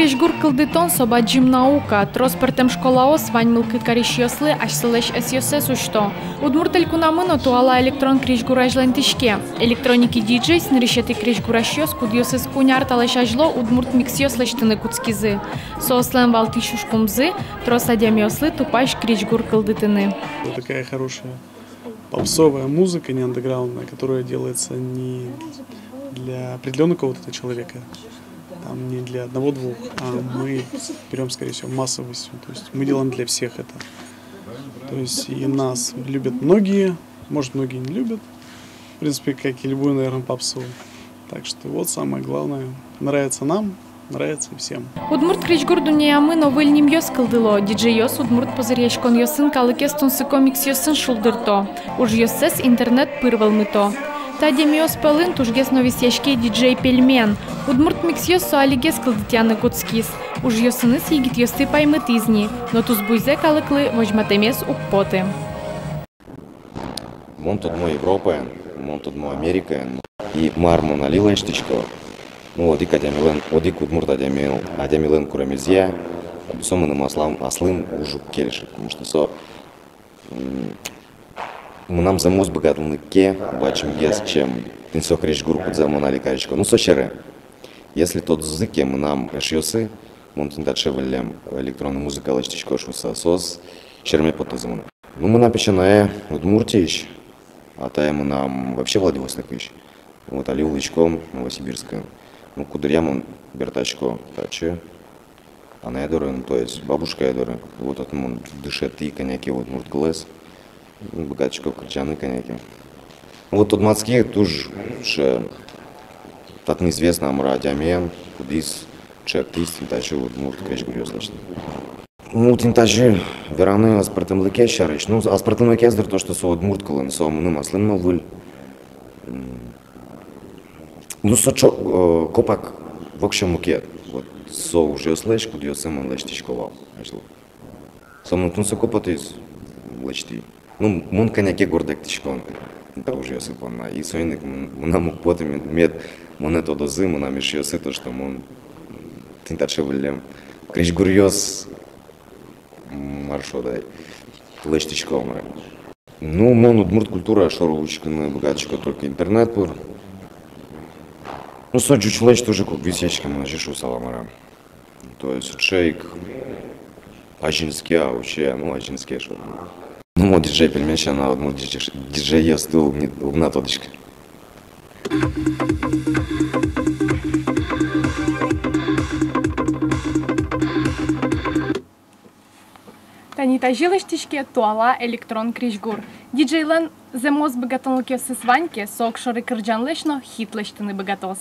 крижгур кылдытон соба джим наука, транспортем школаос вань мылкы каришьослы аж слэш эсьосес ушто. Удмуртель кунамыно туала электрон крижгур ажлентишке. Электроники диджей снырищеты крижгур ашьос кудьосес куняр талаш ажло удмурт миксьос лештыны куцкизы. Сослен валтишушкумзы, тросадемьослы тупаш крижгур кылдытыны. Вот такая хорошая попсовая музыка, не андеграундная, которая делается не для определенного какого-то человека, там, не для одного-двух, а мы берем, скорее всего, массовостью. То есть мы делаем для всех это. То есть и нас любят многие, может, многие не любят. В принципе, как и любую, наверное, попсу. Так что вот самое главное. Нравится нам, нравится всем. Удмурт крижгур дуниямы новый ним йос кылдыло. Диджей-йос удмурт позырьешкон йосын калыкестун сыкомикс йосын шулдырто. Уж йосес интернет пырвал мыто. Тадемиос пылын тужгес новисешке диджей пельмен. Удмурт миксьос суалигес кылдытяны куцкис. Уж йосыныс егит йосты паймытызни. Но туз буйзе калыклы вожматемес укпоты. Мон тут мой Европа, мон тут мой Америка. И марму налила штучку. Ну, одик адямилен, одик удмурт адямилен курамизья. Соманым аслым уже келишек, потому что со нам за мозг богатый ке, бачим гес, чем тинсок речь группу за монали каричко. Ну, сочеры. Если тот языке мы нам эшьосы, мы тинтачевали электронную музыку, лачтичко шуса сос, черме потозамон. Ну, мы напеченая удмуртич, а та мы нам вообще Владивосток ищ. Вот али улычком Новосибирска. Ну, кудрямон бертачко, таче. Она ядора, ну, то есть бабушка ядора. Вот от мон дышет и коньяки, вот мурт глаз. Богатчиков кричаны коньяки. Вот тут мацки тоже так неизвестно амра дямен, кудис, чек тис, тинтачи, вот мурт крич гурьёс лачный. Ну, тинтачи, вераны аспартам лыке шарыч. Ну, аспартам лыке сдыр то, что со вот мурт кылын, со мыным аслым новыль. Ну, со копак в общем муке. Вот со уже слэш, кудьёс сэмэн лачтичковал. Со мынтун со копатыз лачти. Ну, мон коньяки гордек тишкон. Это уже осыпан. И сойник мы мог потом мед монету до зимы, нам еще то, что мы тинтачевали крич гурьёс маршодай лечтичком. Ну, мон удмурт культура шоровучка на богатчика только интернет пур. Ну, соджу человек тоже как висячка мы нажишу саламара. То есть шейк ажинский, а вообще, ну, ажинский шо. Ну, мой диджей пельмеча на одну диджей я стул на тодочке. Танита жилыштичке туала электрон крижгур. Диджейлен земоз богатонлыке сысваньке сок шоры кырджан лешно хит лештыны богатос.